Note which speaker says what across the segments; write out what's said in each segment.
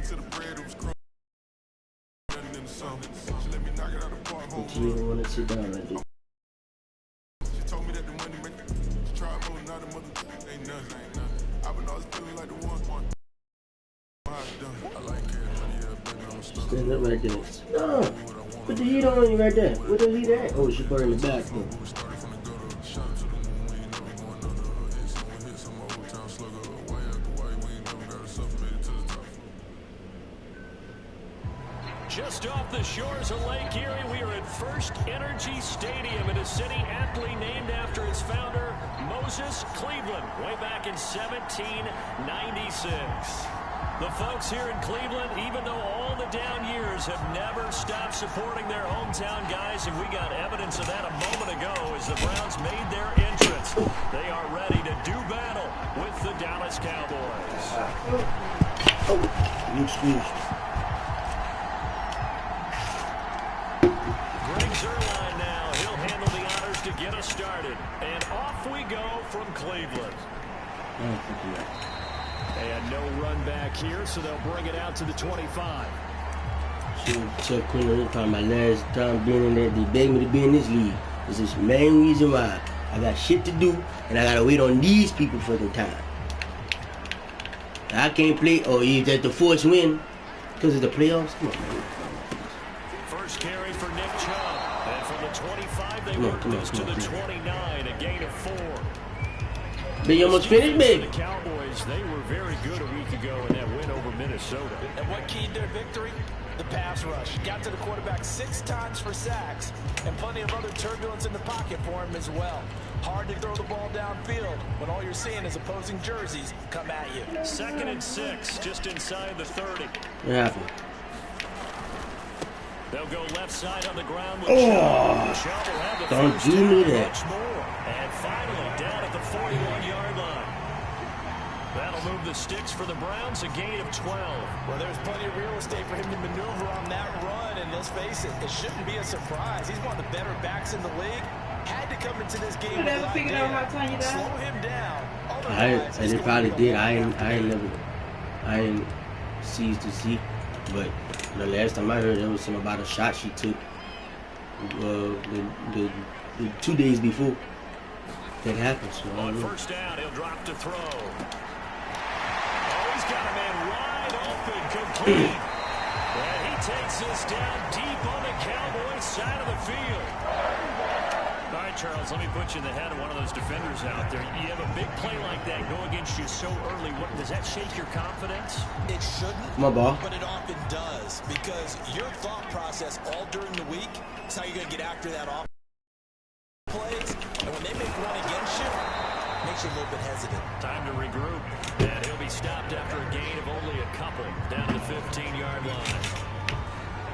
Speaker 1: But you didn't want to sit down right there. Stand up right there. Oh, put the heat on you right there. Where the heat at? Oh, she put her in the back.
Speaker 2: Just off the shores of Lake Erie, we are at First Energy Stadium in a city aptly named after its founder, Moses Cleveland, way back in 1796. The folks here in Cleveland, even though all the down years, have never stopped supporting their hometown guys, and we got evidence of that a moment ago as the Browns made their entrance. They are ready to do battle with the Dallas Cowboys.
Speaker 1: Oh, you excused.
Speaker 2: Greg Zuerlein now. He'll handle the honors to get us started. And off we go from Cleveland. And no run back here, so they'll bring it out to the 25.
Speaker 1: Chuck Quinn talking about last time being in there, they begged me to be in this league. This is the main reason why. I got shit to do, and I gotta wait on these people for the time. I can't play, or is that the force win? Because of the playoffs? Come on, man.
Speaker 2: First carry for Nick Chubb. And from the 25, they work this to the 29, a gain of 4.
Speaker 1: But you almost finished, baby.
Speaker 2: The Cowboys, they were very good a week ago in that win over Minnesota.
Speaker 3: And what keyed their victory? The pass rush. Got to the quarterback 6 times for sacks, and plenty of other turbulence in the pocket for him as well. Hard to throw the ball downfield when all you're seeing is opposing jerseys come at you.
Speaker 2: 2nd and 6, just inside the 30.
Speaker 1: What happened?
Speaker 2: They'll go left side on the ground with
Speaker 1: Chubb will have the don't do me that.
Speaker 2: And finally down at the 41-yard line. That'll move the sticks for the Browns, a gain of 12.
Speaker 3: Well, there's plenty of real estate for him to maneuver on that run, and let's face it, it shouldn't be a surprise. He's one of the better backs in the league. Had to come into this game with an idea. Slow him down.
Speaker 1: They probably did. I ain't ceased to see, but the last time I heard there was something about a shot she took the 2 days before that happened. So
Speaker 2: on first down, he'll drop to throw. Oh, he's got a man wide open, complete. And he takes this down deep on the Cowboys side of the field. All right, Charles, let me put you in the head of one of those defenders out there. You have a big play like that go against you so early. What, does that shake your confidence?
Speaker 3: It shouldn't, but it often does, because your thought process all during the week is how you're going to get after that off plays, and when they make one against you, it makes you a little bit hesitant.
Speaker 2: Time to regroup, and he'll be stopped after a gain of only a couple down to the 15-yard line.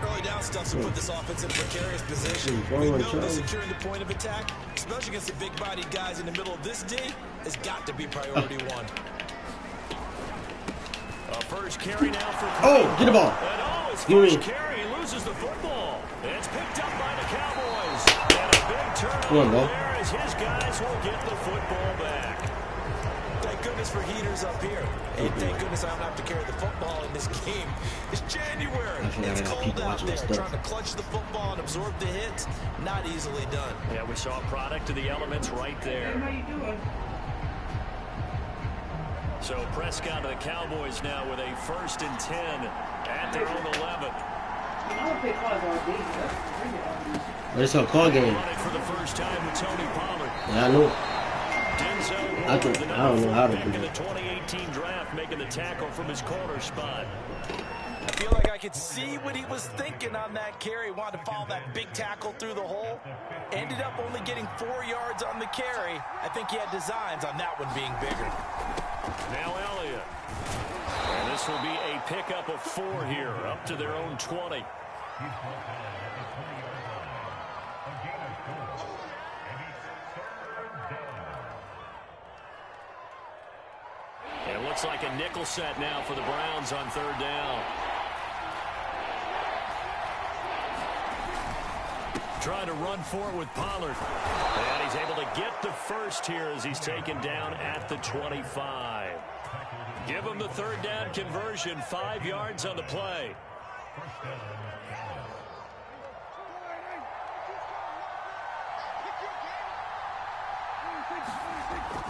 Speaker 3: Early down stuff to put this offense in a precarious position. We know that securing the point of attack, especially against the big-bodied guys in the middle of this D, has got to be priority one.
Speaker 2: A first carry now for
Speaker 1: get the ball.
Speaker 2: And his first carry, he loses the football. It's picked up by the Cowboys. And a big turnover there as his guys will get the football back.
Speaker 3: Thank goodness for heaters up here. And thank goodness I don't have to carry the football in this game. It's January. It's cold out there. Trying to clutch the football and absorb the hits, not easily done.
Speaker 2: Yeah, we saw a product of the elements right there.
Speaker 4: How you doing?
Speaker 2: So Prescott to the Cowboys now with a 1st and 10 at their own 11.
Speaker 4: I don't play cards all day.
Speaker 1: But it's a call game.
Speaker 2: For the first time with Tony Pollard.
Speaker 1: Yeah, I know.
Speaker 2: Denzel
Speaker 1: I don't know how to do
Speaker 2: in the
Speaker 1: it.
Speaker 2: 2018 draft, making the tackle from his corner spot.
Speaker 3: I feel like I could see what he was thinking on that carry. Wanted to follow that big tackle through the hole. Ended up only getting 4 yards on the carry. I think he had designs on that one being bigger.
Speaker 2: Now Elliott. And this will be a pickup of 4 here, up to their own 20. It looks like a nickel set now for the Browns on 3rd down. Trying to run for it with Pollard. And he's able to get the first here as he's taken down at the 25. Give them the third down conversion, 5 yards on the play.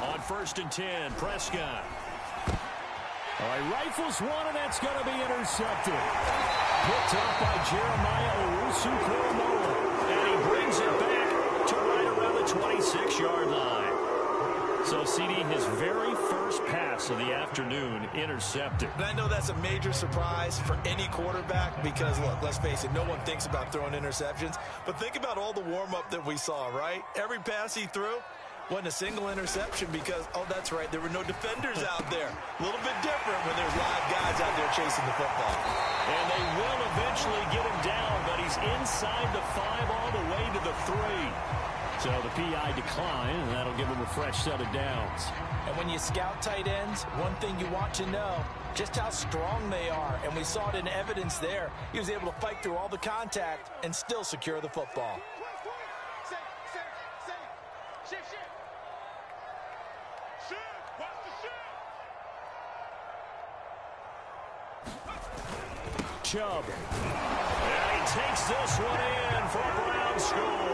Speaker 2: On 1st and 10, Prescott. All right, rifles one, and that's going to be intercepted. Picked off by Jeremiah Owusu-Koramoah. And he brings it back to right around the 26-yard line. So, CD, his very first pass of the afternoon intercepted.
Speaker 3: And I know that's a major surprise for any quarterback because, look, let's face it, no one thinks about throwing interceptions. But think about all the warm-up that we saw, right? Every pass he threw wasn't a single interception because, oh, that's right, there were no defenders out there. A little bit different when there's live guys out there chasing the football.
Speaker 2: And they will eventually get him down, but he's inside the 5 all the way to the 3. So the PI decline, and that'll give him a fresh set of downs.
Speaker 3: And when you scout tight ends, one thing you want to know, just how strong they are. And we saw it in evidence there. He was able to fight through all the contact and still secure the football.
Speaker 2: Chubb. And he takes this one in for a Brown score.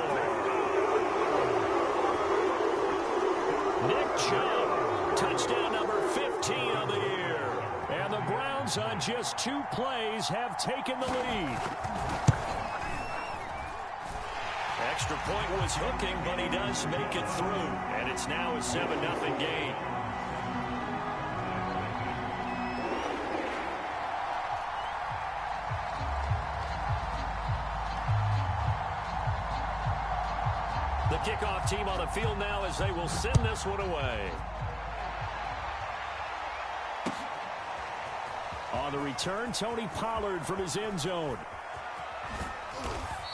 Speaker 2: Nick Chubb, touchdown number 15 on the year. And the Browns on just 2 plays have taken the lead. Extra point was hooking, but he does make it through. And it's now a 7-0 game. The kickoff team on the field now as they will send this one away. On the return, Tony Pollard from his end zone.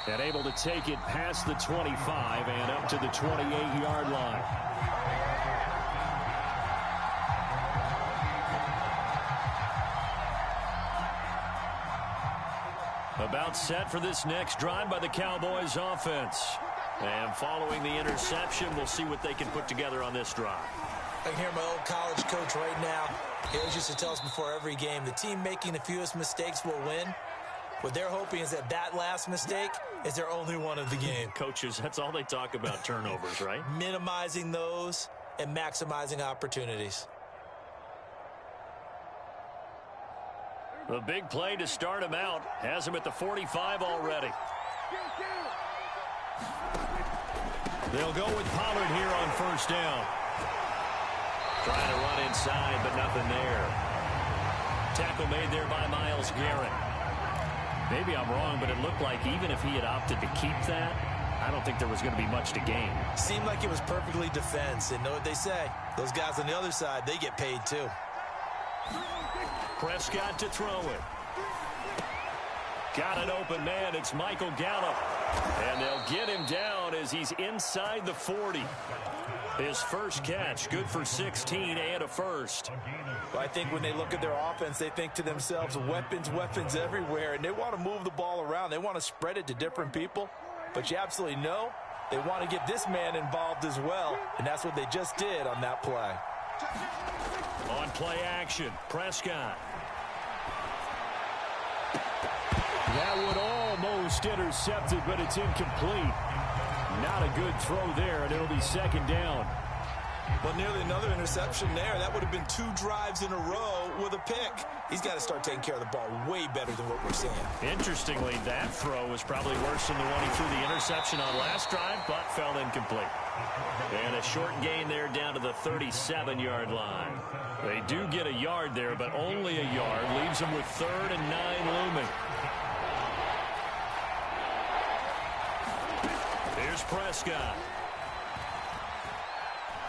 Speaker 2: And able to take it past the 25 and up to the 28-yard line. About set for this next drive by the Cowboys offense. And following the interception, we'll see what they can put together on this drive.
Speaker 3: I can hear my old college coach right now. He always used to tell us before every game, the team making the fewest mistakes will win. What they're hoping is that that last mistake is their only one of the game.
Speaker 2: Coaches, that's all they talk about, turnovers, right?
Speaker 3: Minimizing those and maximizing opportunities.
Speaker 2: The big play to start him out has him at the 45 already. They'll go with Pollard here on 1st down. Trying to run inside, but nothing there. Tackle made there by Myles Garrett. Maybe I'm wrong, but it looked like even if he had opted to keep that, I don't think there was going to be much to gain.
Speaker 3: Seemed like it was perfectly defense. And know what they say? Those guys on the other side, they get paid too.
Speaker 2: Prescott to throw it. Got an open man. It's Michael Gallup. And they'll get him down as he's inside the 40. His first catch, good for 16 and a first.
Speaker 3: Well, I think when they look at their offense, they think to themselves, weapons, weapons everywhere. And they want to move the ball around. They want to spread it to different people. But you absolutely know they want to get this man involved as well. And that's what they just did on that play.
Speaker 2: On play action, Prescott. That would almost intercepted, but it's incomplete. Not a good throw there, and it'll be 2nd down.
Speaker 3: Well, nearly another interception there. That would have been 2 drives in a row with a pick. He's got to start taking care of the ball way better than what we're seeing.
Speaker 2: Interestingly, that throw was probably worse than the one he threw the interception on last drive, but fell incomplete. And a short gain there down to the 37-yard line. They do get a yard there, but only a yard. Leaves them with 3rd and 9 looming. Here's Prescott.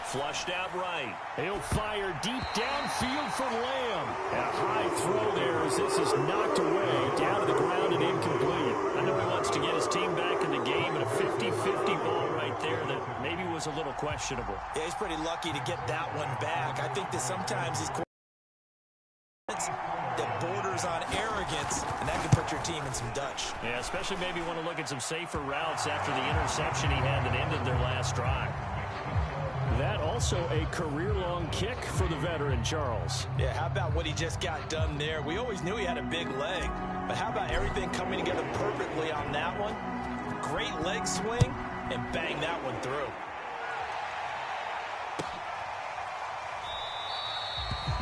Speaker 2: Flushed out right. He'll fire deep downfield for Lamb. And a high throw there as this is knocked away down to the ground and incomplete. I know he wants to get his team back in the game, and a 50-50 ball right there that maybe was a little questionable.
Speaker 3: Yeah, he's pretty lucky to get that one back. I think that sometimes these that borders on arrogance, and that can put your team in some Dutch.
Speaker 2: Yeah, especially maybe want to look at some safer routes after the interception he had that ended their last drive. That also also a career-long kick for the veteran, Charles.
Speaker 3: Yeah, how about what he just got done there? We always knew he had a big leg, but how about everything coming together perfectly on that one? Great leg swing, and bang that one through.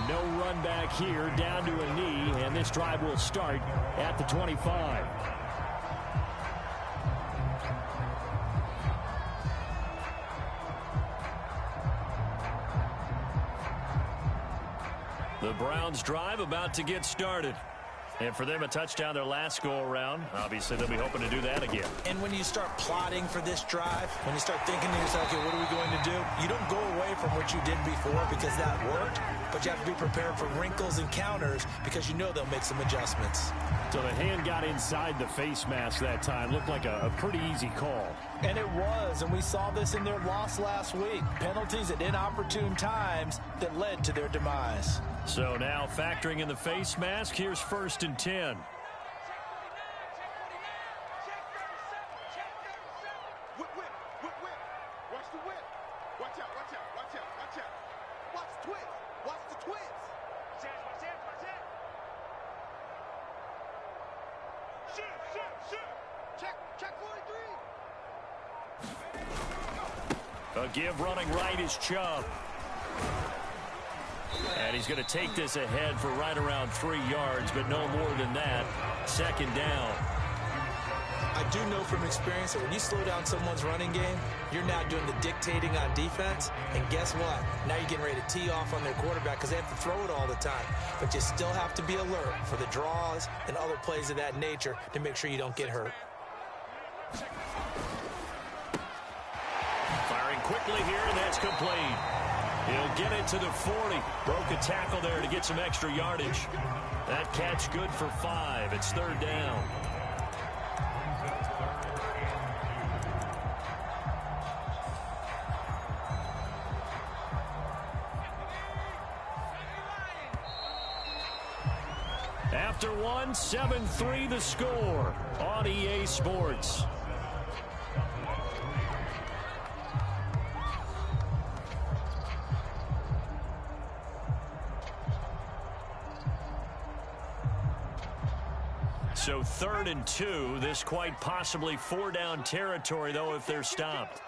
Speaker 2: No run back here, down to a knee, and this drive will start at the 25. The Browns drive about to get started. And for them, a touchdown their last go-around. Obviously, they'll be hoping to do that again.
Speaker 3: And when you start plotting for this drive, when you start thinking to yourself, okay, what are we going to do? You don't go away from what you did before because that worked, but you have to be prepared for wrinkles and counters because you know they'll make some adjustments.
Speaker 2: So the hand got inside the face mask that time. Looked like a pretty easy call.
Speaker 3: And it was, and we saw this in their loss last week. Penalties at inopportune times that led to their demise.
Speaker 2: So now factoring in the face mask, here's 1st and 10.
Speaker 5: Whip. Watch the whip. Watch out. Watch the twist. Watch the twist. Watch it. Shoot. Check 43.
Speaker 2: A give running right is Chubb. And he's going to take this ahead for right around 3 yards, but no more than that. 2nd down.
Speaker 3: I do know from experience that when you slow down someone's running game, you're now doing the dictating on defense. And guess what? Now you're getting ready to tee off on their quarterback because they have to throw it all the time. But you still have to be alert for the draws and other plays of that nature to make sure you don't get hurt.
Speaker 2: Firing quickly here, and that's complete. He'll get it to the 40. Broke a tackle there to get some extra yardage. That catch good for 5. It's 3rd down. After one, 7-3 the score on EA Sports. So 3rd and 2. This quite possibly 4-down territory, though, if they're stopped.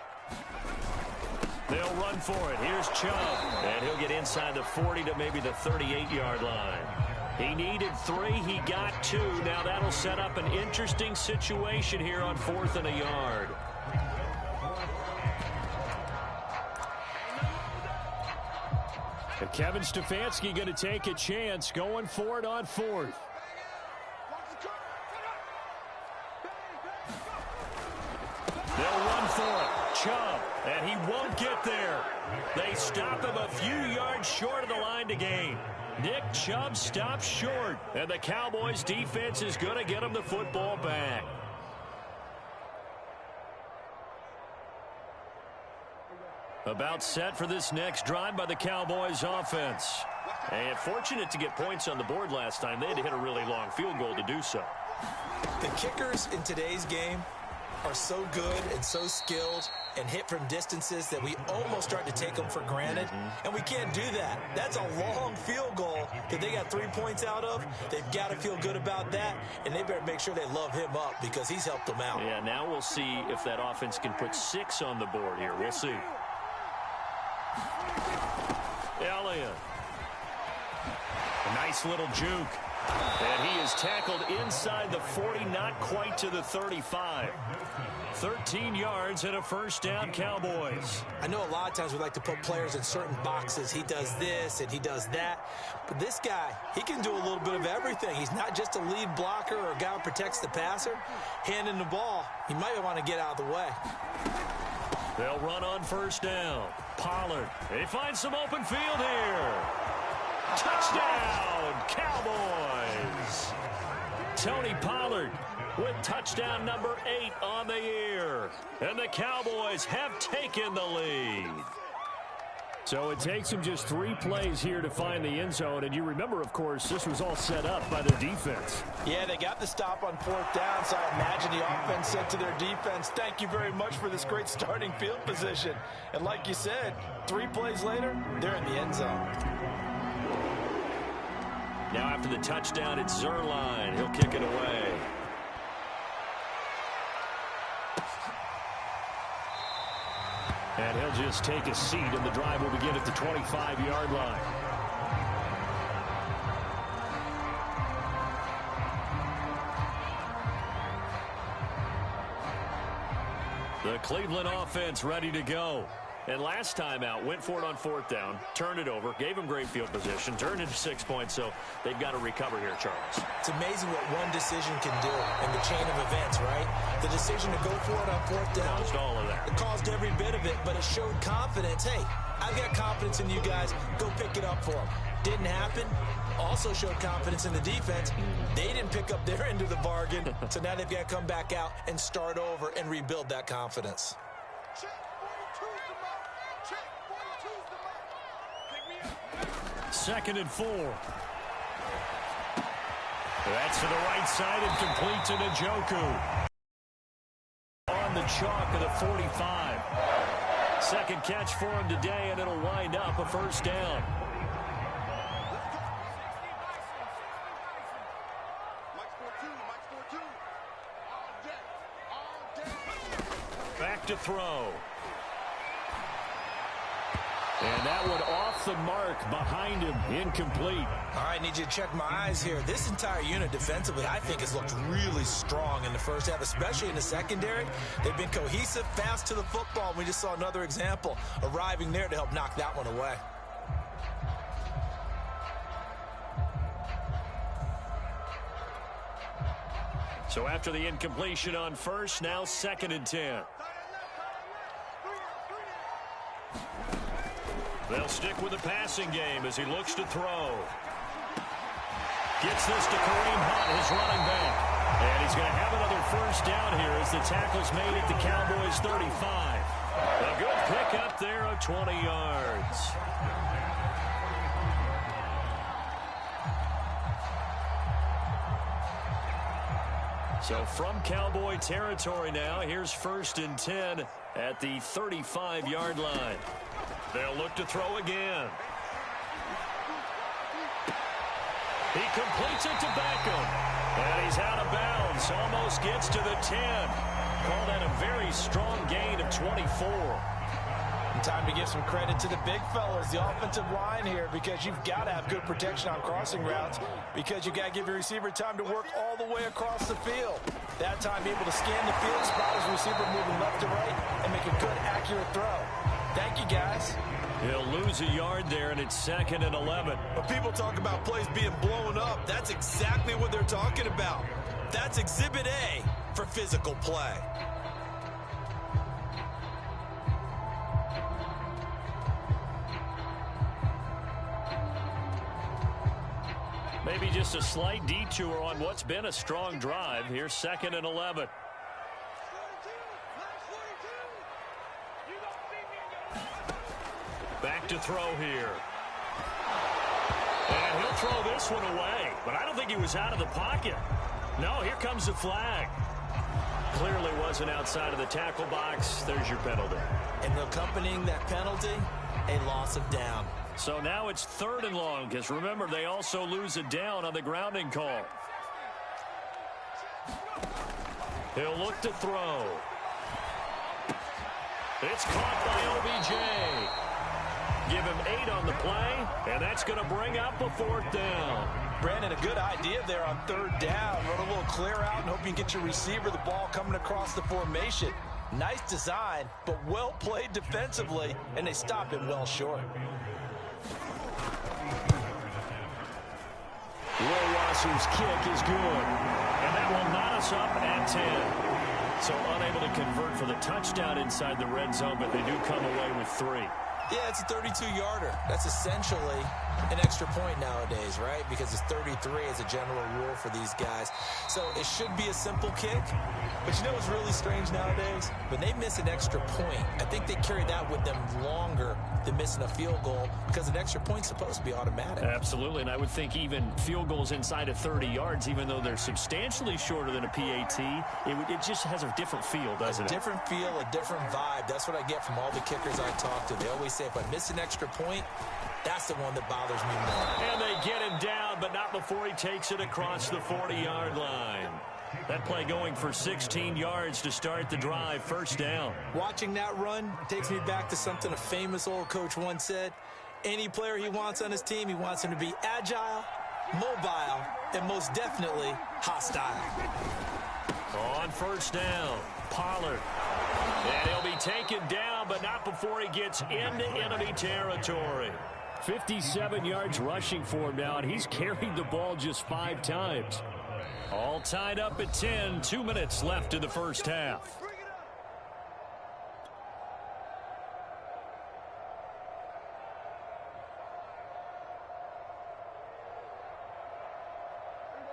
Speaker 2: They'll run for it. Here's Chubb. And he'll get inside the 40 to maybe the 38-yard line. He needed 3. He got 2. Now that'll set up an interesting situation here on 4th and a yard. And Kevin Stefanski going to take a chance going for it on 4th. They'll run for it. Chubb, and he won't get there. They stop him a few yards short of the line to gain. Nick Chubb stops short, and the Cowboys defense is going to get him the football back. About set for this next drive by the Cowboys offense. And fortunate to get points on the board last time. They had to hit a really long field goal to do so.
Speaker 3: The kickers in today's game are so good and so skilled and hit from distances that we almost start to take them for granted. And we can't do that. That's a long field goal that they got 3 points out of. They've got to feel good about that, and they better make sure they love him up because he's helped them out.
Speaker 2: Yeah, now we'll see if that offense can put 6 on the board here. We'll see. Elliott. A nice little juke. And he is tackled inside the 40, not quite to the 35. 13 yards and a 1st down, Cowboys.
Speaker 3: I know a lot of times we like to put players in certain boxes. He does this and he does that. But this guy, he can do a little bit of everything. He's not just a lead blocker or a guy who protects the passer. Handing the ball, he might want to get out of the way.
Speaker 2: They'll run on 1st down. Pollard. They find some open field here. Touchdown, Cowboys. Tony Pollard with touchdown number 8 on the year. And the Cowboys have taken the lead. So it takes him just 3 plays here to find the end zone. And you remember, of course, this was all set up by the defense.
Speaker 3: Yeah, they got the stop on 4th down, so I imagine the offense said to their defense, thank you very much for this great starting field position. And like you said, 3 plays later, they're in the end zone.
Speaker 2: Now after the touchdown, it's Zerline. He'll kick it away. And he'll just take a seat, and the drive will begin at the 25-yard line. The Cleveland offense ready to go. And last time out, went for it on 4th down, turned it over, gave him great field position, turned into 6 points, so they've got to recover here, Charles.
Speaker 3: It's amazing what one decision can do in the chain of events, right? The decision to go for it on 4th down.
Speaker 2: Caused all of that.
Speaker 3: It caused every bit of it, but it showed confidence. Hey, I've got confidence in you guys. Go pick it up for them. Didn't happen. Also showed confidence in the defense. They didn't pick up their end of the bargain, so now they've got to come back out and start over and rebuild that confidence.
Speaker 2: Second and 4. That's to the right side and complete to Njoku. On the chalk of the 45. Second catch for him today, and it'll wind up a first down. Back to throw. And that one off the mark behind him, incomplete.
Speaker 3: All right, need you to check my eyes here. This entire unit defensively, I think, has looked really strong in the first half, especially in the secondary. They've been cohesive, fast to the football. We just saw another example arriving there to help knock that one away.
Speaker 2: So after the incompletion on first, now 2nd and 10. They'll stick with the passing game as he looks to throw. Gets this to Kareem Hunt, his running back. And he's going to have another first down here as the tackle's made at the Cowboys' 35. A good pickup there of 20 yards. So from Cowboy territory now, here's 1st and 10 at the 35-yard line. They'll look to throw again. He completes it to Beckham. And he's out of bounds. Almost gets to the 10. Call that a very strong gain of 24.
Speaker 3: And time to give some credit to the big fellas, the offensive line here, because you've got to have good protection on crossing routes, because you've got to give your receiver time to work all the way across the field. That time able to scan the field, spot his receiver moving left to right, and make a good, accurate throw. Thank you, guys.
Speaker 2: He'll lose a yard there, and it's 2nd and 11.
Speaker 3: When people talk about plays being blown up, that's exactly what they're talking about. That's Exhibit A for physical play.
Speaker 2: Maybe just a slight detour on what's been a strong drive. Here's 2nd and 11. Back to throw here. And he'll throw this one away. But I don't think he was out of the pocket. No, here comes the flag. Clearly wasn't outside of the tackle box. There's your penalty.
Speaker 3: And accompanying that penalty, a loss of down.
Speaker 2: So now it's 3rd and long, because remember, they also lose a down on the grounding call. He'll look to throw. It's caught by OBJ. Give him 8 on the play, and that's going to bring up a 4th down.
Speaker 3: Brandon, a good idea there on 3rd down. Run a little clear out and hope you can get your receiver the ball coming across the formation. Nice design, but well played defensively, and they stopped him well short.
Speaker 2: Rowasser's kick is good, and that will knot us up at 10. So unable to convert for the touchdown inside the red zone, but they do come away with 3.
Speaker 3: Yeah, it's a 32-yarder. That's essentially an extra point nowadays, right? Because it's 33 as a general rule for these guys. So it should be a simple kick. But you know what's really strange nowadays? When they miss an extra point, I think they carry that with them longer than missing a field goal because an extra point's supposed to be automatic.
Speaker 2: Absolutely, and I would think even field goals inside of 30 yards, even though they're substantially shorter than a PAT, it just has a different feel, doesn't it?
Speaker 3: A different feel, a different vibe. That's what I get from all the kickers I talk to. They always say if I miss an extra point, that's the one that bothers me more.
Speaker 2: And they get him down, but not before he takes it across the 40-yard line. That play going for 16 yards to start the drive, first down.
Speaker 3: Watching that run takes me back to something a famous old coach once said. Any player he wants on his team, he wants him to be agile, mobile, and most definitely hostile.
Speaker 2: On first down, Pollard. And he'll be taken down, but not before he gets into enemy territory. 57 yards rushing for him now, and he's carried the ball just 5 times. All tied up at 10, 2 minutes left in the first half.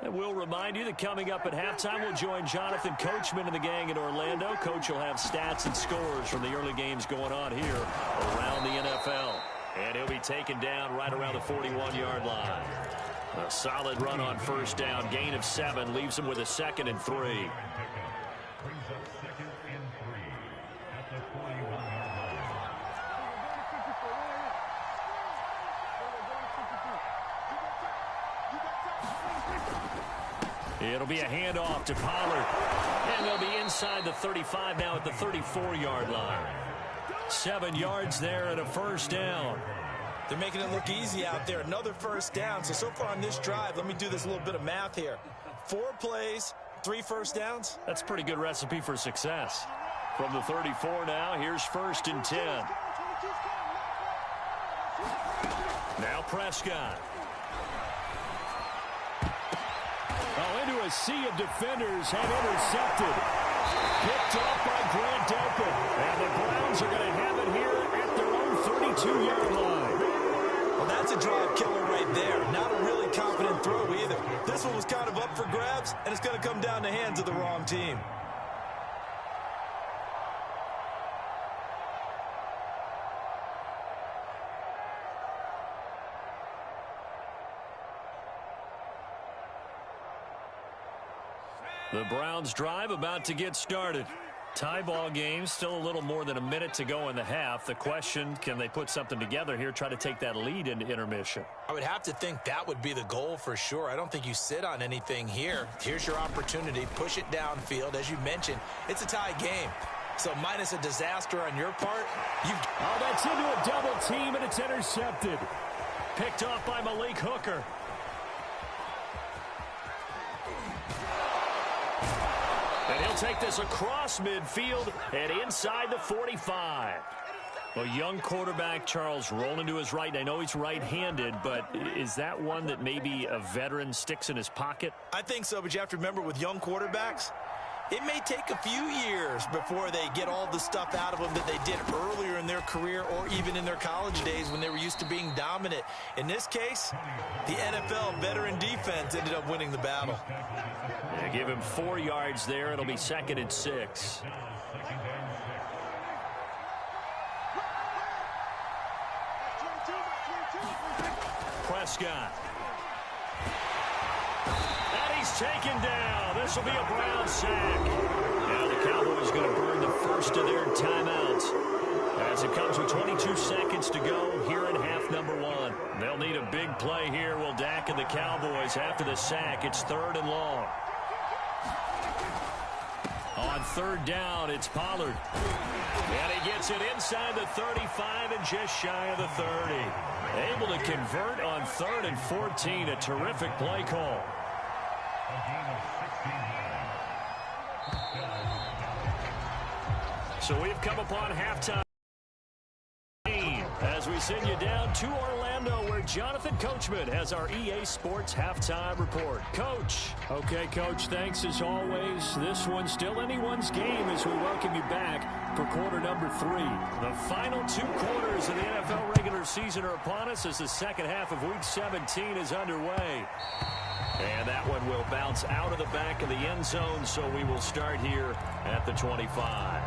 Speaker 2: And we'll remind you that coming up at halftime, we'll join Jonathan Coachman and the gang in Orlando. Coach will have stats and scores from the early games going on here around the NFL. And he'll be taken down right around the 41-yard line. A solid run on first down. Gain of 7 leaves him with a 2nd and 3. It'll be a handoff to Pollard. And they'll be inside the 35 now at the 34-yard line. 7 yards there and a first down.
Speaker 3: They're making it look easy out there. Another first down. So far on this drive, let me do this little bit of math here. 4 plays, 3 first downs.
Speaker 2: That's a pretty good recipe for success. From the 34 now, here's 1st and 10. Now Prescott. Oh, into a sea of defenders and intercepted. Picked off by Grant Delpit. And the Browns are going to have it here at their own 32-yard line.
Speaker 3: Well, that's a drive killer right there. Not a really confident throw either. This one was kind of up for grabs, and it's going to come down the hands of the wrong team.
Speaker 2: The Browns drive about to get started. Tie ball game, still a little more than a minute to go in the half. The question, can they put something together here, try to take that lead into intermission?
Speaker 3: I would have to think that would be the goal for sure. I don't think you sit on anything here. Here's your opportunity. Push it downfield. As you mentioned, it's a tie game. So minus a disaster on your part,
Speaker 2: Oh, that's into a double team, and it's intercepted. Picked off by Malik Hooker. And he'll take this across midfield and inside the 45. A young quarterback, Charles, rolling to his right. I know he's right-handed, but is that one that maybe a veteran sticks in his pocket?
Speaker 3: I think so, but you have to remember with young quarterbacks, it may take a few years before they get all the stuff out of them that they did earlier in their career or even in their college days when they were used to being dominant. In this case, the NFL veteran defense ended up winning the battle.
Speaker 2: Yeah, give him 4 yards there. It'll be 2nd and 6. Prescott. And he's taken down. This will be a Brown sack. Now the Cowboys going to burn the first of their timeouts as it comes with 22 seconds to go here in half number 1. They'll need a big play here, will Dak and the Cowboys after the sack. It's 3rd and long. On 3rd down, it's Pollard. And he gets it inside the 35 and just shy of the 30. Able to convert on 3rd and 14. A terrific play call. So we've come upon halftime as as we send you down to Orlando, where Jonathan Coachman has our EA Sports halftime report. Coach.
Speaker 6: Okay, Coach, thanks as always. This one's still anyone's game as we welcome you back for quarter number 3.
Speaker 2: The final 2 quarters of the NFL regular season are upon us as the second half of Week 17 is underway. And that one will bounce out of the back of the end zone, so we will start here at the 25.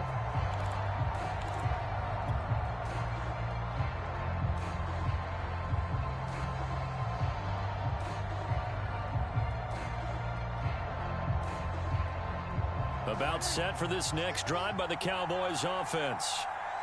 Speaker 2: About set for this next drive by the Cowboys offense.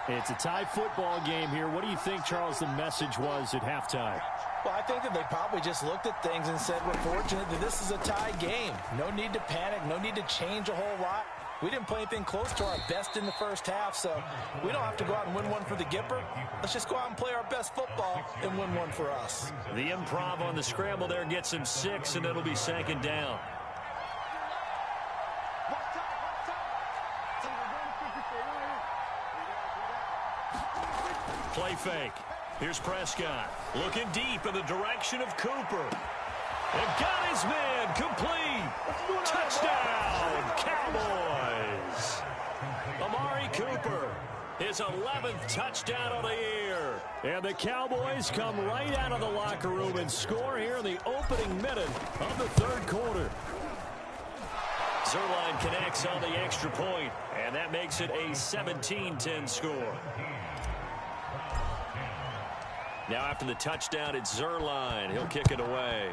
Speaker 6: It's a tie football game here. What do you think, Charles, the message was at halftime?
Speaker 3: Well, I think that they probably just looked at things and said, we're fortunate that this is a tie game. No need to panic, no need to change a whole lot. We didn't play anything close to our best in the first half, so we don't have to go out and win one for the Gipper. Let's just go out and play our best football and win one for us.
Speaker 2: The improv on the scramble there gets him 6, and it'll be second down. Play fake. Here's Prescott. Looking deep in the direction of Cooper. And got his man complete. Touchdown, Cowboys. Amari Cooper, his 11th touchdown of the year.
Speaker 6: And the Cowboys come right out of the locker room and score here in the opening minute of the third quarter.
Speaker 2: Zuerlein connects on the extra point, and that makes it a 17-10 score. Now after the touchdown, it's Zuerlein. He'll kick it away.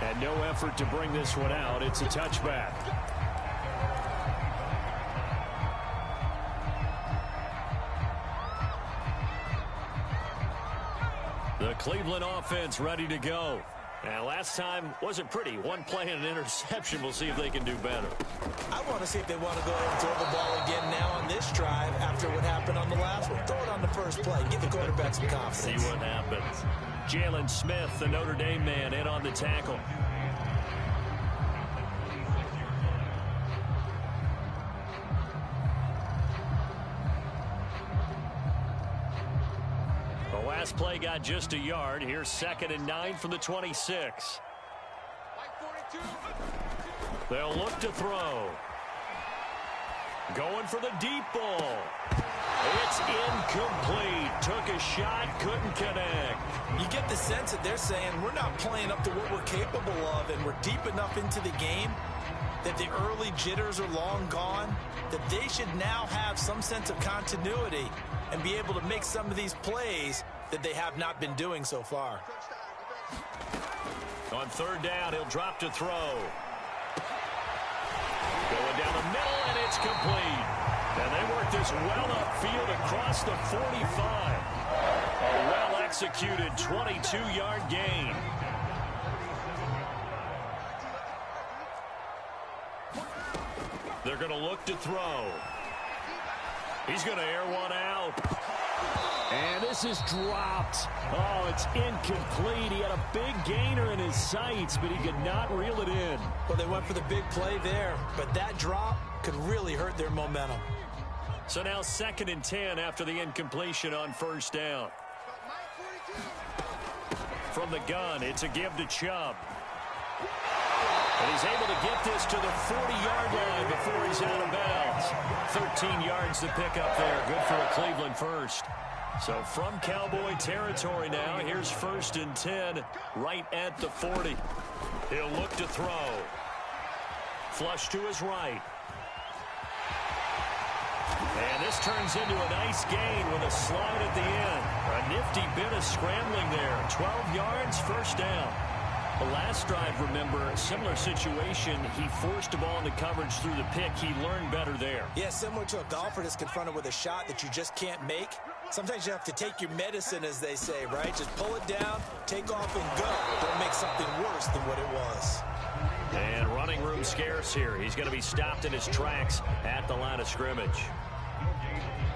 Speaker 6: And no effort to bring this one out. It's a touchback.
Speaker 2: The Cleveland offense ready to go. Now, last time wasn't pretty. One play and an interception. We'll see if they can do better.
Speaker 3: I want to see if they want to go ahead and throw the ball again now on this drive after what happened on the last one. Throw it on the first play. Give the quarterback some confidence.
Speaker 2: See what happens. Jalen Smith, the Notre Dame man, in on the tackle. The last play got just a yard. Here's 2nd and 9 from the 26. They'll look to throw. Going for the deep ball. It's incomplete. Took a shot, couldn't connect.
Speaker 3: You get the sense that they're saying we're not playing up to what we're capable of, and we're deep enough into the game that the early jitters are long gone, that they should now have some sense of continuity and be able to make some of these plays that they have not been doing so far.
Speaker 2: On 3rd down, he'll drop to throw. Going down the middle, and it's complete. And they work this well upfield across the 45. A well-executed 22-yard gain. They're going to look to throw. He's going to air one out.
Speaker 6: And this is dropped. Oh, it's incomplete. He had a big gainer in his sights, but he could not reel it in.
Speaker 3: Well, they went for the big play there, but that drop could really hurt their momentum.
Speaker 2: So now 2nd and 10 after the incompletion on 1st down. From the gun, it's a give to Chubb. And he's able to get this to the 40-yard line before he's out of bounds. 13 yards to pick up there. Good for a Cleveland first. So from Cowboy territory now, here's 1st and 10 right at the 40. He'll look to throw. Flush to his right. And this turns into a nice gain with a slide at the end. A nifty bit of scrambling there. 12 yards, 1st down. The last drive, remember, similar situation. He forced the ball into coverage through the pick. He learned better there.
Speaker 3: Yeah, similar to a golfer that's confronted with a shot that you just can't make. Sometimes you have to take your medicine, as they say, right? Just pull it down, take off, and go. Don't make something worse than what it was.
Speaker 2: And running room scarce here. He's going to be stopped in his tracks at the line of scrimmage.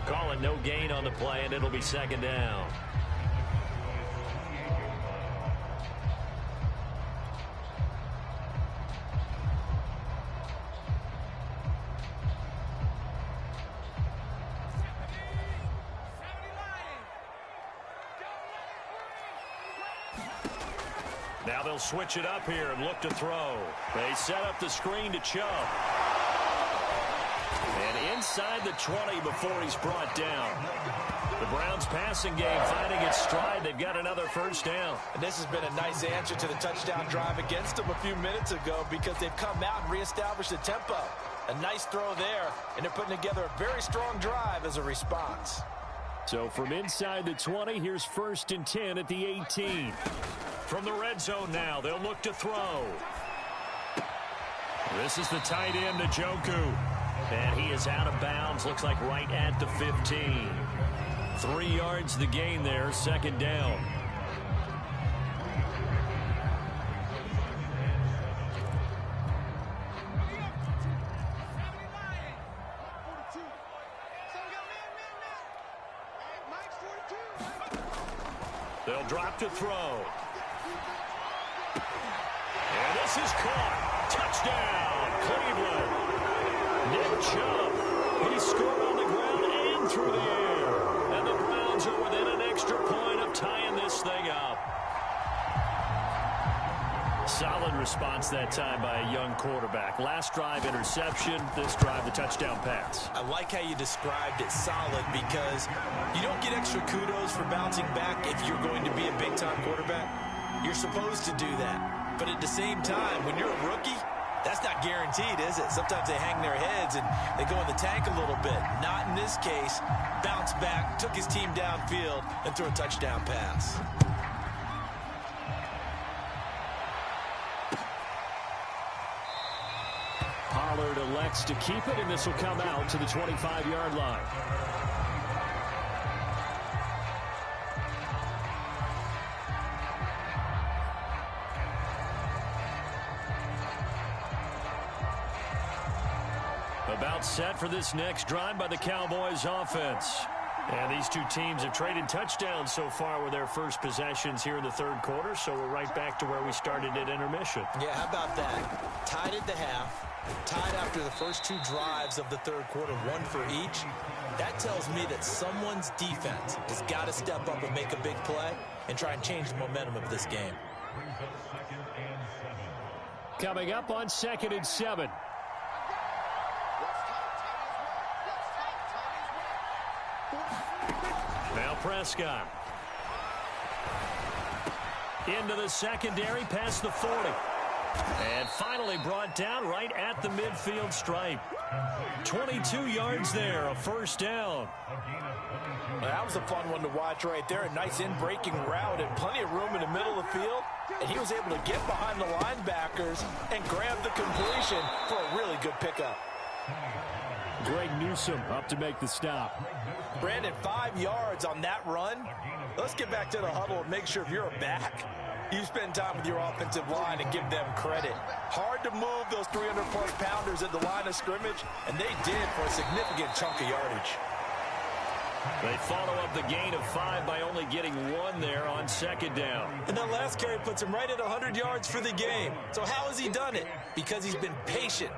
Speaker 2: Call it no gain on the play, and it'll be 2nd down. Now they'll switch it up here and look to throw. They set up the screen to Chubb. And inside the 20 before he's brought down. The Browns passing game finding its stride. They've got another first down.
Speaker 3: And this has been a nice answer to the touchdown drive against them a few minutes ago because they've come out and reestablished the tempo. A nice throw there, and they're putting together a very strong drive as a response.
Speaker 2: So from inside the 20, here's 1st and 10 at the 18. From the red zone now, they'll look to throw. This is the tight end, Njoku. And he is out of bounds, looks like right at the 15. 3 yards the gain there, 2nd down. They'll drop to throw. And this is caught. Touchdown, Cleveland. Nick Chubb. He scored on the ground and through the air. And the Browns are within an extra point of tying this thing up. Solid response that time by a young quarterback. Last drive, interception. This drive, the touchdown pass.
Speaker 3: I like how you described it, solid, because you don't get extra kudos for bouncing back if you're going to be a big-time quarterback. You're supposed to do that. But at the same time, when you're a rookie, that's not guaranteed, is it? Sometimes they hang their heads and they go in the tank a little bit. Not in this case. Bounced back, took his team downfield, and threw a touchdown pass.
Speaker 2: Pollard elects to keep it, and this will come out to the 25-yard line. About set for this next drive by the Cowboys offense. And these two teams have traded touchdowns so far with their first possessions here in the third quarter, so we're right back to where we started at intermission.
Speaker 3: Yeah, how about that? Tied at the half, tied after the first 2 drives of the third quarter, 1 for each. That tells me that someone's defense has got to step up and make a big play and try and change the momentum of this game.
Speaker 2: Coming up on 2nd and 7. Now Prescott. Into the secondary, past the 40. And finally brought down right at the midfield stripe. 22 yards there, a first down.
Speaker 3: Well, that was a fun one to watch right there. A nice in-breaking route and plenty of room in the middle of the field. And he was able to get behind the linebackers and grab the completion for a really good pickup.
Speaker 2: Greg Newsome up to make the stop.
Speaker 3: Brandon, 5 yards on that run. Let's get back to the huddle and make sure if you're a back, you spend time with your offensive line and give them credit. Hard to move those 300-plus pounders at the line of scrimmage, and they did for a significant chunk of yardage.
Speaker 2: They follow up the gain of 5 by only getting 1 there on 2nd down.
Speaker 3: And that last carry puts him right at 100 yards for the game. So how has he done it? Because he's been patient,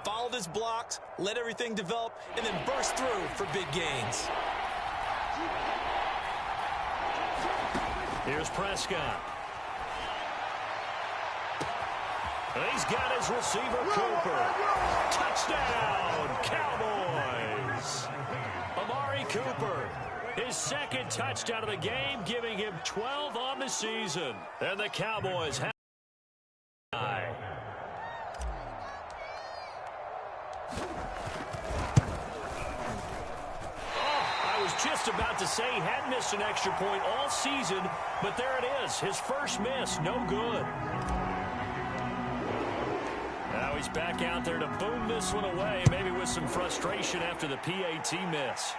Speaker 3: followed his blocks, let everything develop, and then burst through for big gains.
Speaker 2: Here's Prescott. He's got his receiver, Cooper. Touchdown, Cowboys. Amari Cooper, his 2nd touchdown of the game, giving him 12 on the season. And the Cowboys have just about to say he hadn't missed an extra point all season, but there it is. His first miss, no good. Now he's back out there to boom this one away, maybe with some frustration after the PAT miss.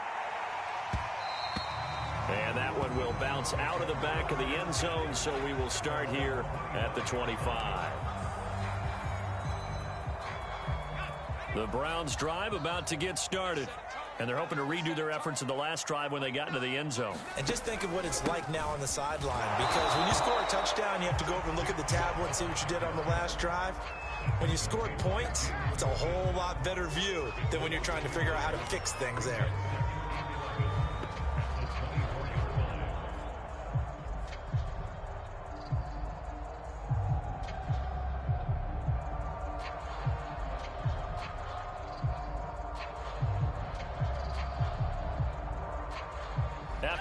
Speaker 2: And that one will bounce out of the back of the end zone, so we will start here at the 25. The Browns drive about to get started. And they're hoping to redo their efforts in the last drive when they got into the end zone.
Speaker 3: And just think of what it's like now on the sideline, because when you score a touchdown, you have to go over and look at the tablet and see what you did on the last drive. When you scored points, it's a whole lot better view than when you're trying to figure out how to fix things there.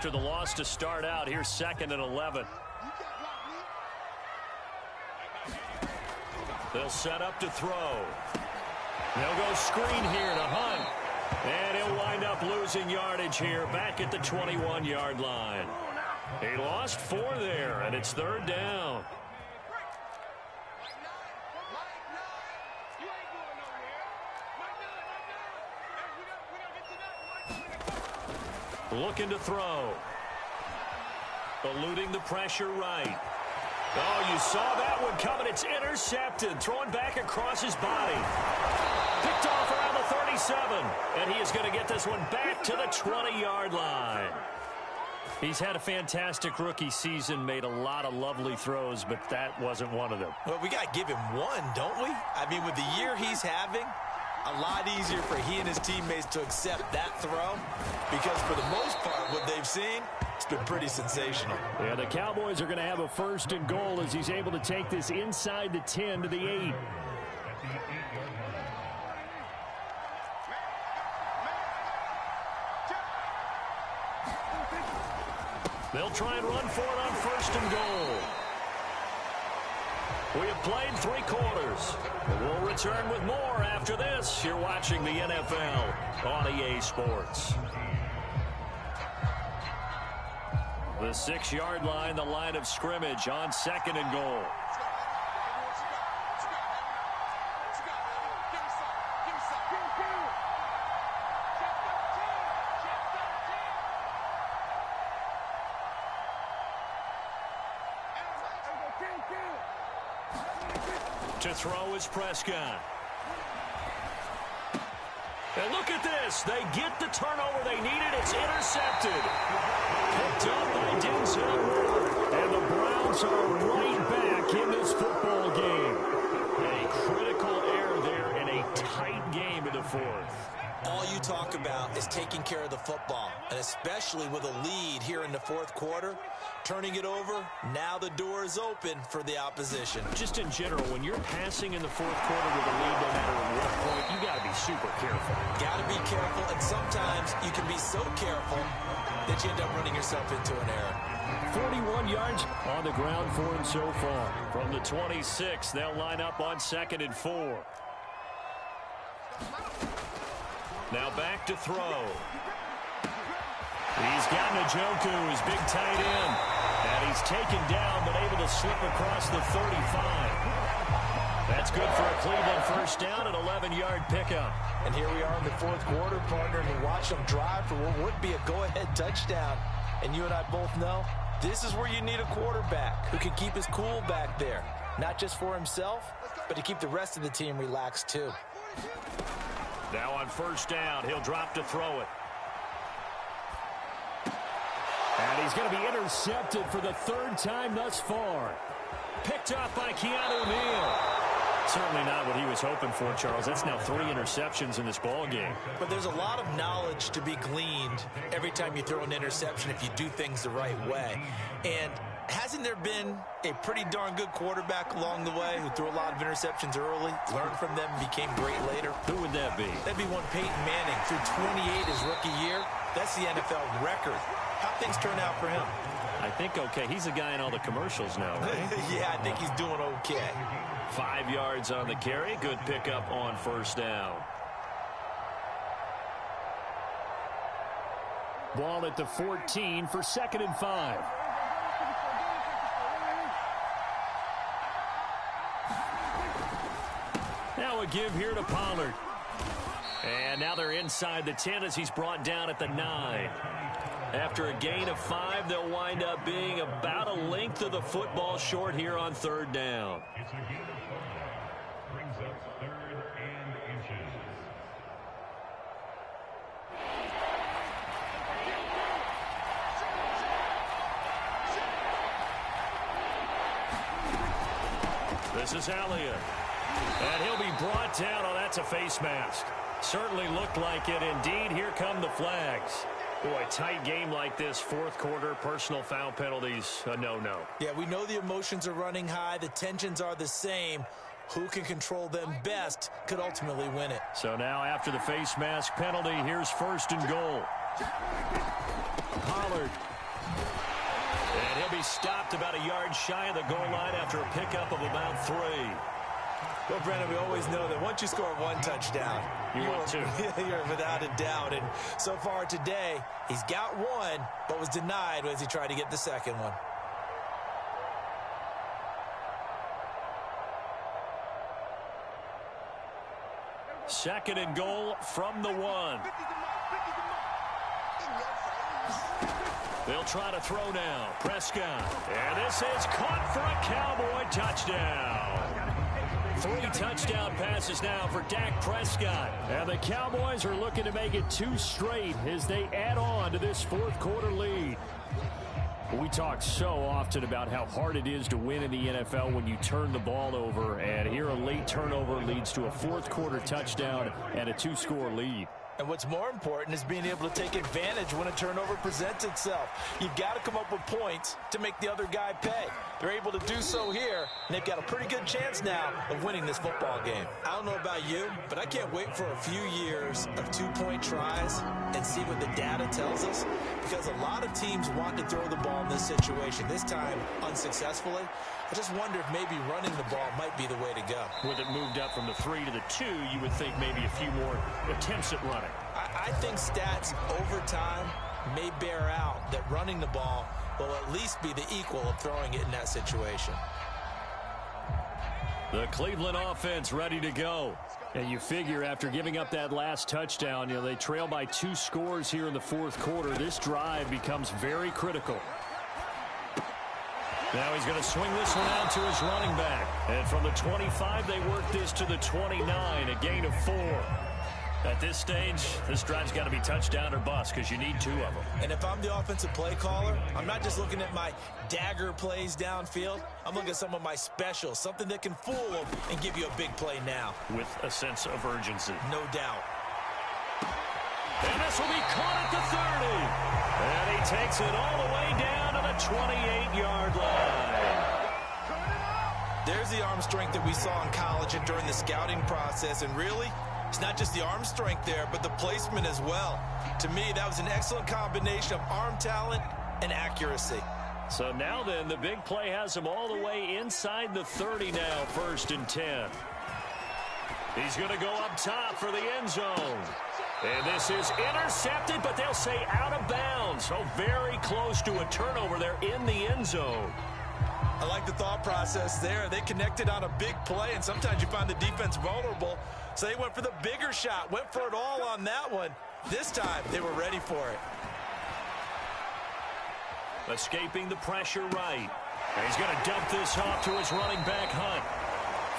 Speaker 2: after the loss to start out. Here's 2nd and 11. They'll set up to throw. They'll go screen here to Hunt. And he'll wind up losing yardage here back at the 21-yard line. He lost 4 there, and it's 3rd down. Looking to throw. Eluding the pressure right. Oh, you saw that one coming. It's intercepted. Throwing back across his body. Picked off around the 37. And he is going to get this one back to the 20-yard line. He's had a fantastic rookie season, made a lot of lovely throws, but that wasn't one of them.
Speaker 3: Well, we got to give him one, don't we? I mean, with the year he's having, a lot easier for he and his teammates to accept that throw because for the most part, what they've seen, it's been pretty sensational.
Speaker 6: Yeah, the Cowboys are going to have a 1st and goal as he's able to take this inside the 10 to the 8.
Speaker 2: They'll try and run for it on 1st and goal. We have played 3 quarters. We'll return with more after this. You're watching the NFL on EA Sports. The 6-yard line, the line of scrimmage on 2nd and goal. To throw is Prescott. And look at this. They get the turnover they needed. It's intercepted. Picked up by Denzel Ward. And the Browns are right back in this football game. A critical error there in a tight game in the 4th.
Speaker 3: All you talk about is taking care of the football, and especially with a lead here in the 4th quarter, turning it over, now the door is open for the opposition.
Speaker 2: Just in general, when you're passing in the 4th quarter with a lead, no matter at what point, you got to be super careful.
Speaker 3: Got to be careful, and sometimes you can be so careful that you end up running yourself into an error.
Speaker 2: 41 yards on the ground for him so far. From the 26, they'll line up on 2nd and 4. Now back to throw. He's got Njoku, his big tight end. And he's taken down, but able to slip across the 35. That's good for a Cleveland 1st down, an 11-yard pickup.
Speaker 3: And here we are in the 4th quarter, partner, and watch them drive for what would be a go-ahead touchdown. And you and I both know this is where you need a quarterback who can keep his cool back there. Not just for himself, but to keep the rest of the team relaxed too.
Speaker 2: Now on 1st down, he'll drop to throw it.
Speaker 6: And he's going to be intercepted for the 3rd time thus far.
Speaker 2: Picked up by Keanu Neal. Certainly not what he was hoping for, Charles. That's now 3 interceptions in this ball game.
Speaker 3: But there's a lot of knowledge to be gleaned every time you throw an interception if you do things the right way. And hasn't there been a pretty darn good quarterback along the way who threw a lot of interceptions early, learned from them, and became great later?
Speaker 2: Who would that be?
Speaker 3: That'd be one Peyton Manning. Threw 28 his rookie year. That's the NFL record. How'd things turn out for him?
Speaker 2: I think okay. He's a guy in all the commercials now, right?
Speaker 3: Yeah, I think he's doing okay.
Speaker 2: 5 yards on the carry. Good pickup on 1st down.
Speaker 6: Ball at the 14 for 2nd and 5.
Speaker 2: Now a give here to Pollard. And now they're inside the 10 as he's brought down at the 9. After a gain of 5, they'll wind up being about a length of the football short here on 3rd down.
Speaker 7: Brings up 3rd and inches.
Speaker 2: This is Elliott. And he'll be brought down. Oh, that's a face mask. Certainly looked like it. Indeed, here come the flags. Boy, tight game like this, 4th quarter, personal foul penalties, a no-no.
Speaker 3: Yeah, we know the emotions are running high. The tensions are the same. Who can control them best could ultimately win it.
Speaker 2: So now after the face mask penalty, here's 1st and goal. Pollard And he'll be stopped about a yard shy of the goal line after a pickup of about 3.
Speaker 3: Well, Brandon, we always know that once you score one touchdown, you're without a doubt. And so far today, he's got one, but was denied as he tried to get the second one.
Speaker 2: Second and goal from the 1. They'll try to throw now. Prescott. And this is caught for a Cowboy touchdown. 3 touchdown passes now for Dak Prescott. And the Cowboys are looking to make it 2 straight as they add on to this fourth quarter lead. We talk so often about how hard it is to win in the NFL when you turn the ball over. And here a late turnover leads to a fourth quarter touchdown and a 2-score lead.
Speaker 3: And what's more important is being able to take advantage when a turnover presents itself. You've got to come up with points to make the other guy pay. They're able to do so here, and they've got a pretty good chance now of winning this football game. I don't know about you, but I can't wait for a few years of 2-point tries and see what the data tells us, because a lot of teams want to throw the ball in this situation, this time unsuccessfully. I just wonder if maybe running the ball might be the way to go.
Speaker 2: With it moved up from the 3 to the 2, you would think maybe a few more attempts at running.
Speaker 3: I think stats over time may bear out that running the ball will at least be the equal of throwing it in that situation.
Speaker 2: The Cleveland offense ready to go. And you figure after giving up that last touchdown, they trail by 2 scores here in the fourth quarter. This drive becomes very critical. Now he's going to swing this one out to his running back. And from the 25, they work this to the 29, a gain of 4. At this stage, this drive's got to be touchdown or bust because you need 2 of them.
Speaker 3: And if I'm the offensive play caller, I'm not just looking at my dagger plays downfield. I'm looking at some of my specials, something that can fool them and give you a big play now.
Speaker 2: With a sense of urgency.
Speaker 3: No doubt.
Speaker 2: And this will be caught at the 30. And he takes it all the way down to the 28-yard line.
Speaker 3: There's the arm strength that we saw in college and during the scouting process. And really, it's not just the arm strength there, but the placement as well. To me, that was an excellent combination of arm talent and accuracy.
Speaker 2: So now then, the big play has him all the way inside the 30 now, 1st and 10. He's going to go up top for the end zone. And this is intercepted, but they'll say out of bounds. So very close to a turnover there in the end zone.
Speaker 3: I like the thought process there. They connected on a big play, and sometimes you find the defense vulnerable. So they went for the bigger shot, went for it all on that one. This time, they were ready for it.
Speaker 2: Escaping the pressure right. And he's going to dump this off to his running back, Hunt.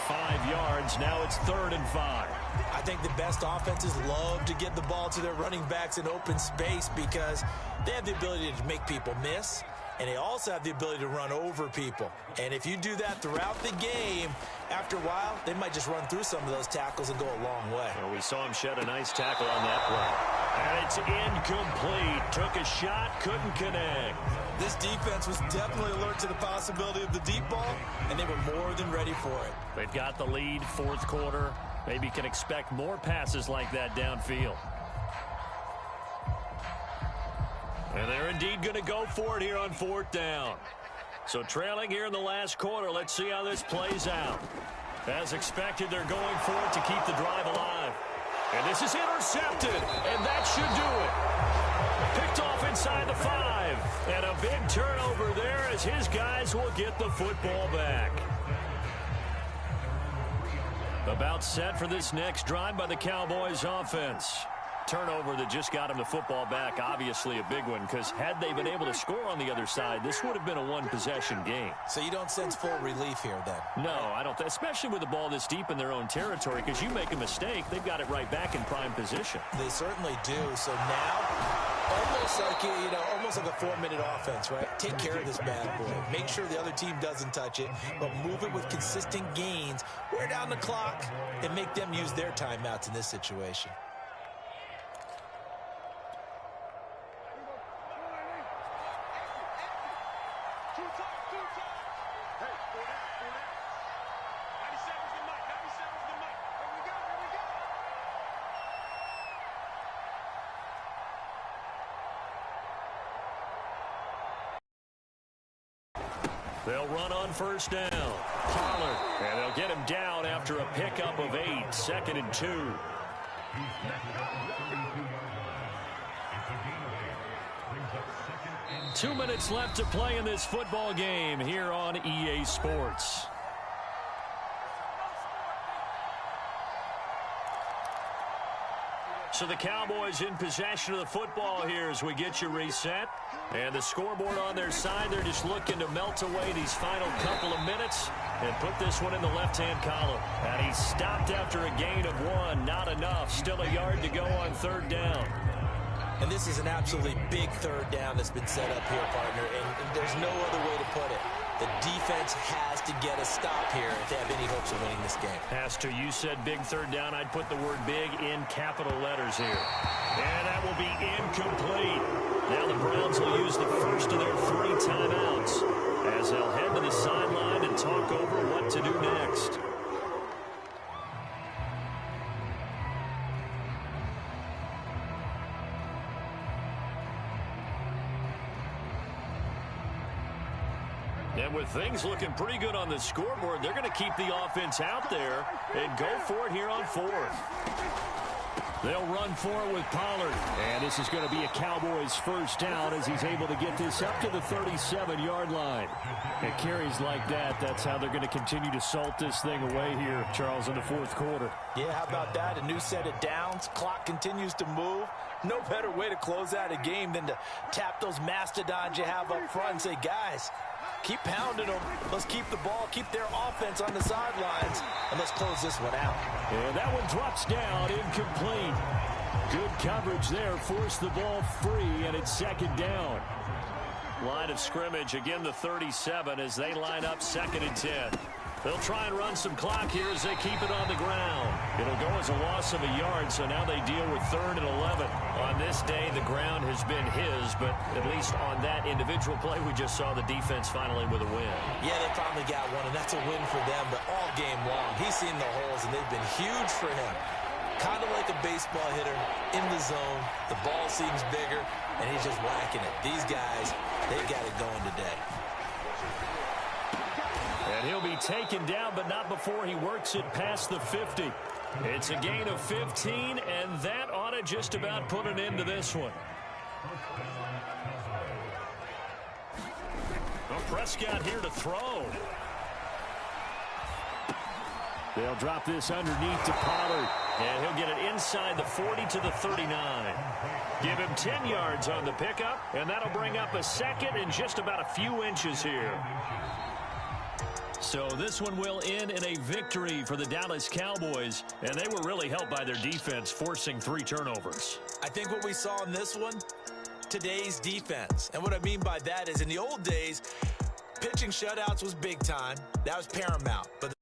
Speaker 2: 5 yards. Now it's 3rd and 5.
Speaker 3: I think the best offenses love to get the ball to their running backs in open space because they have the ability to make people miss, and they also have the ability to run over people. And if you do that throughout the game, after a while, they might just run through some of those tackles and go a long way.
Speaker 2: Well, we saw him shed a nice tackle on that play. And it's incomplete. Took a shot, couldn't connect.
Speaker 3: This defense was definitely alert to the possibility of the deep ball, and they were more than ready for it.
Speaker 2: They've got the lead, fourth quarter. Maybe can expect more passes like that downfield. And they're indeed going to go for it here on 4th down. So trailing here in the last quarter, let's see how this plays out. As expected, they're going for it to keep the drive alive. And this is intercepted, and that should do it. Picked off inside the 5. And a big turnover there as his guys will get the football back. About set for this next drive by the Cowboys offense. Turnover that just got him the football back, obviously a big one, because had they been able to score on the other side, this would have been a one-possession game.
Speaker 3: So you don't sense full relief here, then?
Speaker 2: No, I don't, especially with the ball this deep in their own territory, because you make a mistake, they've got it right back in prime position.
Speaker 3: They certainly do. So now, almost like a 4-minute offense, right? Take care of this bad boy. Make sure the other team doesn't touch it, but move it with consistent gains, wear down the clock, and make them use their timeouts in this situation.
Speaker 2: They'll run on first down. Pollard, and they'll get him down after a pickup of 8, 2nd and 2. 2 minutes left to play in this football game here on EA Sports. So the Cowboys in possession of the football here as we get you reset. And the scoreboard on their side, they're just looking to melt away these final couple of minutes and put this one in the left-hand column. And he stopped after a gain of 1. Not enough. Still a yard to go on third down.
Speaker 3: And this is an absolutely big third down that's been set up here, partner. And there's no other way to put it. The defense has to get a stop here if they have any hopes of winning this game.
Speaker 2: Has to. You said big third down. I'd put the word big in capital letters here. And that will be incomplete. Now the Browns will use the first of their 3 timeouts as they'll head to the sideline and talk over what to do next. And with things looking pretty good on the scoreboard, they're going to keep the offense out there and go for it here on 4th. They'll run for it with Pollard. And this is going to be a Cowboys first down as he's able to get this up to the 37-yard line. And carries like that, that's how they're going to continue to salt this thing away here, Charles, in the 4th quarter.
Speaker 3: Yeah, how about that? A new set of downs. Clock continues to move. No better way to close out a game than to tap those mastodons you have up front and say, guys, keep pounding them. Let's keep the ball, keep their offense on the sidelines, and let's close this one out.
Speaker 2: And that one drops down, incomplete. Good coverage there, forced the ball free, and it's 2nd down. Line of scrimmage, again the 37 as they line up 2nd and 10. They'll try and run some clock here as they keep it on the ground. It'll go as a loss of a yard, so now they deal with 3rd and 11. On this day, the ground has been his, but at least on that individual play, we just saw the defense finally with a win.
Speaker 3: Yeah, they finally got one, and that's a win for them, but all game long, he's seen the holes, and they've been huge for him. Kind of like a baseball hitter in the zone. The ball seems bigger, and he's just whacking it. These guys, they've got it going today.
Speaker 2: And he'll be taken down, but not before he works it past the 50. It's a gain of 15, and that ought to just about put an end to this one. Well, Prescott here to throw. They'll drop this underneath to Pollard, and he'll get it inside the 40 to the 39. Give him 10 yards on the pickup, and that'll bring up a 2nd and just about a few inches here. So this one will end in a victory for the Dallas Cowboys, and they were really helped by their defense, forcing 3 turnovers.
Speaker 3: I think what we saw in this one, today's defense. And what I mean by that is in the old days, pitching shutouts was big time. That was paramount. But